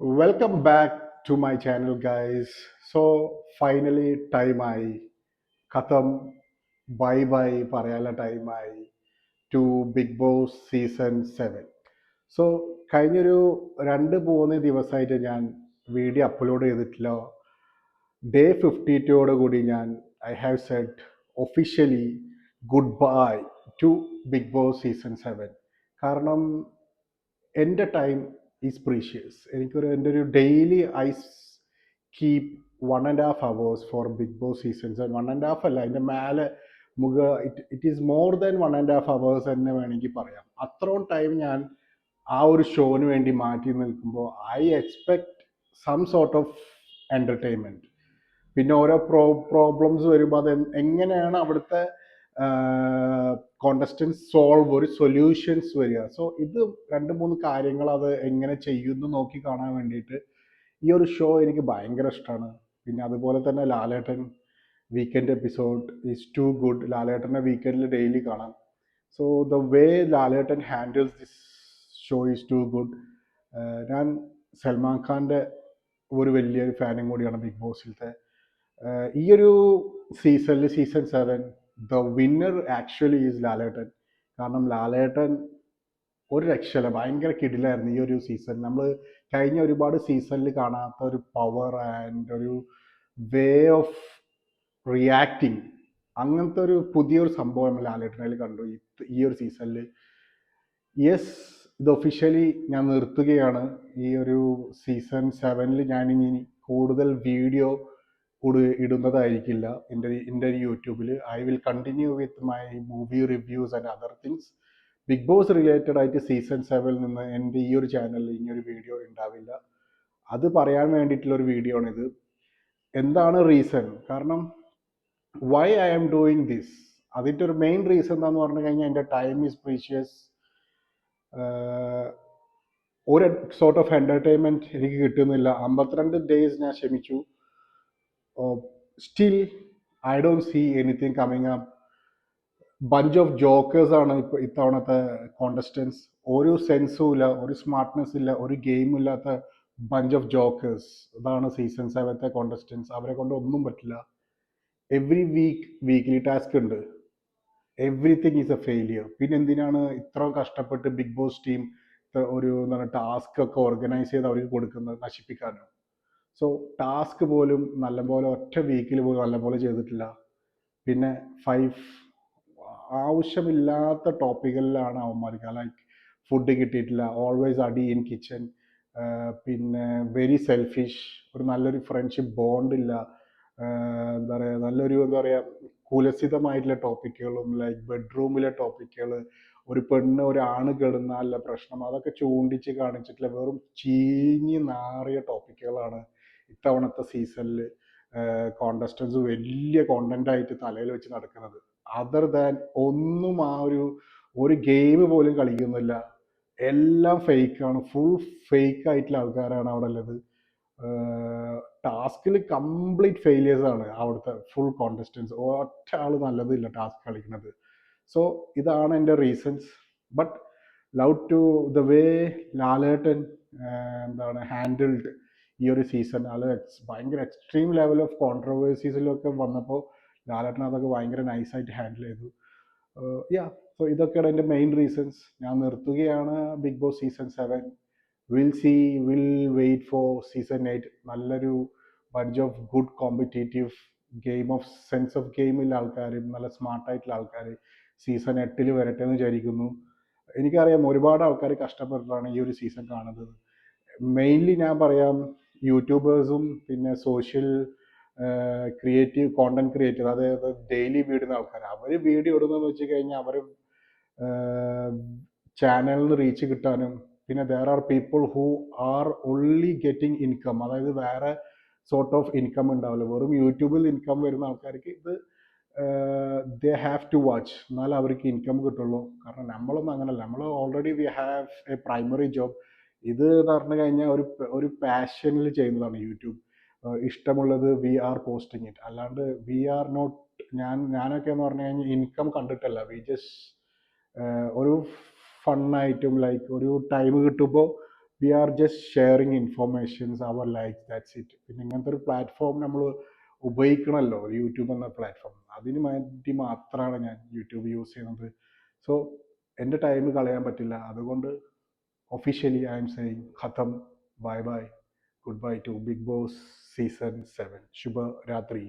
Welcome back to my channel, guys. So, finally, time ആയി ഖത്തം bye bye പറയാനുള്ള ടൈമായി to big Boss season 7. So കഴിഞ്ഞൊരു 2-3 ദിവസമായിട്ട് ഞാൻ വീഡിയോ അപ്ലോഡ് ചെയ്തിട്ടില്ല. ഡേ 52 കൂടി ഞാൻ I have said officially goodbye to big Boss season 7. കാരണം എൻ്റെ ടൈം ഈസ് പ്രീഷ്യസ്. എൻ്റെ ഒരു daily I keep 1.5 hours for Big Boss seasons. 1.5 അല്ല, അതിൻ്റെ മേലെ it is more than 1.5 hours തന്നെ വേണമെങ്കിൽ പറയാം. അത്രയും ടൈം ഞാൻ ആ ഒരു ഷോന് വേണ്ടി മാറ്റി നിൽക്കുമ്പോൾ I expect some sort of entertainment. പിന്നെ ഓരോ പ്രോബ്ലംസ് വരുമ്പോൾ അത് എങ്ങനെയാണ് അവിടുത്തെ കോണ്ടസ്റ്റൻസ് സോൾവ്, ഒരു സൊല്യൂഷൻസ് വരിക. സോ ഇത് 2-3 കാര്യങ്ങൾ അത് എങ്ങനെ ചെയ്യുന്നു നോക്കി കാണാൻ വേണ്ടിയിട്ട് ഈ ഒരു ഷോ എനിക്ക് ഭയങ്കര ഇഷ്ടമാണ്. പിന്നെ അതുപോലെ തന്നെ Lalettan weekend episode is too good. ലാലേട്ടൻ്റെ വീക്കെൻഡിൽ ഡെയിലി കാണാം. So the way Lalettan handles this show is too good. ഞാൻ സൽമാൻ ഖാൻ്റെ ഒരു വലിയൊരു ഫാനും കൂടിയാണ് ബിഗ് ബോസിലത്തെ. ഈ ഒരു season 7 the winner actually is Lalettan. കാരണം ലാലേട്ടൻ ഒരു രക്ഷയില്ല, ഭയങ്കര കിടിലായിരുന്നു ഈ ഒരു സീസൺ. നമ്മൾ കഴിഞ്ഞ ഒരുപാട് സീസണിൽ കാണാത്ത ഒരു പവർ ആൻഡ് ഒരു വേ ഓഫ് റിയാക്ടിങ്, അങ്ങനത്തെ ഒരു പുതിയൊരു സംഭവം ലാലേട്ടനിൽ കണ്ടു ഈ ഒരു സീസണിൽ. യെസ്, ഇത് ഒഫീഷ്യലി ഞാൻ നിർത്തുകയാണ്. ഈ ഒരു സീസൺ 7 ഞാൻ ഇനി കൂടുതൽ വീഡിയോ ഇടുന്നതായിരിക്കില്ല എൻ്റെ യൂട്യൂബിൽ. I will continue with my movie reviews and other things. Big Boss related ആയിട്ട് സീസൺ 7 നിന്ന് എൻ്റെ ഈ ഒരു ചാനലിൽ ഇനിയൊരു വീഡിയോ ഉണ്ടാവില്ല. അത് പറയാൻ വേണ്ടിയിട്ടുള്ളൊരു വീഡിയോ ആണിത്. എന്താണ് റീസൺ? കാരണം why I am doing this, അതിൻ്റെ ഒരു മെയിൻ റീസൺ എന്താണെന്ന് പറഞ്ഞു കഴിഞ്ഞാൽ എൻ്റെ ടൈം ഈസ് പ്രീഷ്യസ്. ഒരു സോർട്ട് ഓഫ് എൻ്റർടൈൻമെൻറ്റ് എനിക്ക് കിട്ടുന്നില്ല. 52 ഡേയ്സ് ഞാൻ ക്ഷമിച്ചു. Still I don't see anything coming up. Bunch of jokers ആണ് ഇപ്പോൾ ഇത്തവണത്തെ കോണ്ടസ്റ്റൻസ്. ഒരു സെൻസും ഇല്ല, ഒരു സ്മാർട്ട്നെസ് ഇല്ല, ഒരു ഗെയിമും ഇല്ലാത്ത ബഞ്ച് ഓഫ് ജോക്കേഴ്സ്. അതാണ് സീസൺ 7 കോണ്ടസ്റ്റൻസ്. അവരെ കൊണ്ട് ഒന്നും പറ്റില്ല. എവറി വീക്ക്ലി ടാസ്ക് ഉണ്ട്. Everything is A failure. പിന്നെ എന്തിനാണ് ഇത്ര കഷ്ടപ്പെട്ട് ബിഗ് ബോസ് ടീം ഒരു എന്താണ് ടാസ്ക് ഒക്കെ ഓർഗനൈസ് ചെയ്ത് അവർക്ക് കൊടുക്കുന്നത്? നശിപ്പിക്കാനോ? സോ ടാസ്ക് പോലും നല്ലപോലെ ഒറ്റ വീക്കിൽ പോലും നല്ലപോലെ ചെയ്തിട്ടില്ല. പിന്നെ 5 ആവശ്യമില്ലാത്ത ടോപ്പിക്കുകളിലാണ് അവന്മാർക്ക്. ലൈക്ക് ഫുഡ് കിട്ടിയിട്ടില്ല, ഓൾവേസ് അടി ഇൻ കിച്ചൺ, പിന്നെ വെരി സെൽഫിഷ്, ഒരു നല്ലൊരു ഫ്രണ്ട്ഷിപ്പ് ബോണ്ട് ഇല്ല, എന്താ പറയുക, നല്ലൊരു എന്താ പറയുക കുലസിതമായിട്ടുള്ള ടോപ്പിക്കുകളും ലൈക്ക് ബെഡ്റൂമിലെ ടോപ്പിക്കുകൾ, ഒരു പെണ്ണ് ഒരാണ് കിടന്നാലുള്ള പ്രശ്നം, അതൊക്കെ ചൂണ്ടിച്ച് കാണിച്ചിട്ടുള്ള വെറും ചീഞ്ഞ് നാറിയ ടോപ്പിക്കുകളാണ് ഇത്തവണത്തെ സീസണിൽ കോണ്ടസ്റ്റൻസ് വലിയ കോണ്ടൻ്റായിട്ട് തലയിൽ വെച്ച് നടക്കുന്നത്. അതർ ദാൻ ഒന്നും ആ ഒരു ഗെയിം പോലും കളിക്കുന്നില്ല. എല്ലാം ഫേക്കാണ്, ഫുൾ ഫേക്ക് ആയിട്ടുള്ള ആൾക്കാരാണ് അവിടെ ഉള്ളത്. ടാസ്കിൽ കംപ്ലീറ്റ് ഫെയിലിയേഴ്സ് ആണ് അവിടുത്തെ ഫുൾ കോണ്ടസ്റ്റൻസ്. ഒറ്റ ആൾ നല്ലതില്ല ടാസ്ക് കളിക്കുന്നത്. സോ ഇതാണ് എൻ്റെ reasons. But love to the way Lalettan എന്താണ് ഹാൻഡിൽഡ് ഈ ഒരു സീസൺ. അത് ഭയങ്കര എക്സ്ട്രീം ലെവൽ ഓഫ് കോൺട്രവേഴ്സീസിലൊക്കെ വന്നപ്പോൾ ലാലേട്ടൻ അതൊക്കെ ഭയങ്കര നൈസായിട്ട് ഹാൻഡിൽ ചെയ്തു. യാ, സോ ഇതൊക്കെയാണ് എൻ്റെ മെയിൻ റീസൺസ്. ഞാൻ നിർത്തുകയാണ് Bigg Boss season 7. Will see, will wait for season 8. നല്ലൊരു bunch of good competitive game of sense of ഗെയിമുള്ള ആൾക്കാരും നല്ല സ്മാർട്ടായിട്ടുള്ള ആൾക്കാർ സീസൺ 8 വരട്ടെ എന്ന് വിചാരിക്കുന്നു. എനിക്കറിയാം ഒരുപാട് ആൾക്കാർ കഷ്ടപ്പെട്ടിട്ടാണ് ഈ ഒരു സീസൺ കാണുന്നത്. മെയിൻലി ഞാൻ പറയാം, യൂട്യൂബേഴ്സും പിന്നെ സോഷ്യൽ ക്രിയേറ്റീവ് കോണ്ടന്റ് ക്രിയേറ്റർ, അതായത് ഡെയിലി വീടുന്ന ആൾക്കാർ, അവർ വീഡിയോ ഇടുന്നതെന്ന് വെച്ച് കഴിഞ്ഞാൽ അവർ ചാനലിന് റീച്ച് കിട്ടാനും, പിന്നെ there are people who are only getting income, അതായത് വേറെ സോർട്ട് ഓഫ് ഇൻകം ഉണ്ടാവില്ല, വെറും യൂട്യൂബിൽ ഇൻകം വരുന്ന ആൾക്കാർക്ക് ഇത് ദേ ഹാവ് ടു വാച്ച്, എന്നാലും അവർക്ക് ഇൻകം കിട്ടുള്ളൂ. കാരണം നമ്മളൊന്നും അങ്ങനല്ല, നമ്മൾ already we have a primary job. ഇത് എന്ന് പറഞ്ഞു കഴിഞ്ഞാൽ ഒരു പാഷനിൽ ചെയ്യുന്നതാണ് യൂട്യൂബ്. ഇഷ്ടമുള്ളത് വി ആർ പോസ്റ്റിംഗ് ഇറ്റ്, അല്ലാണ്ട് വി ആർ നോട്ട്. ഞാനൊക്കെ എന്ന് പറഞ്ഞു കഴിഞ്ഞാൽ ഇൻകം കണ്ടിട്ടല്ല, വി ജസ്റ്റ് ഒരു ഫണ്ണായിട്ടും ലൈക്ക് ഒരു ടൈം കിട്ടുമ്പോൾ we are just sharing informations our life that's it. പിന്നെ ഇങ്ങനത്തെ ഒരു പ്ലാറ്റ്ഫോം നമ്മൾ ഉപയോഗിക്കണമല്ലോ, യൂട്യൂബ് എന്ന പ്ലാറ്റ്ഫോം. അതിന് വേണ്ടി മാത്രമാണ് ഞാൻ യൂട്യൂബ് യൂസ് ചെയ്യുന്നത്. സോ എൻ്റെ ടൈം കളയാൻ പറ്റില്ല. അതുകൊണ്ട് ഒഫീഷ്യലി ഐ എം സെയിങ് ഖത്തം, bye bye, goodbye to big Boss season 7. ശുഭരാത്രി.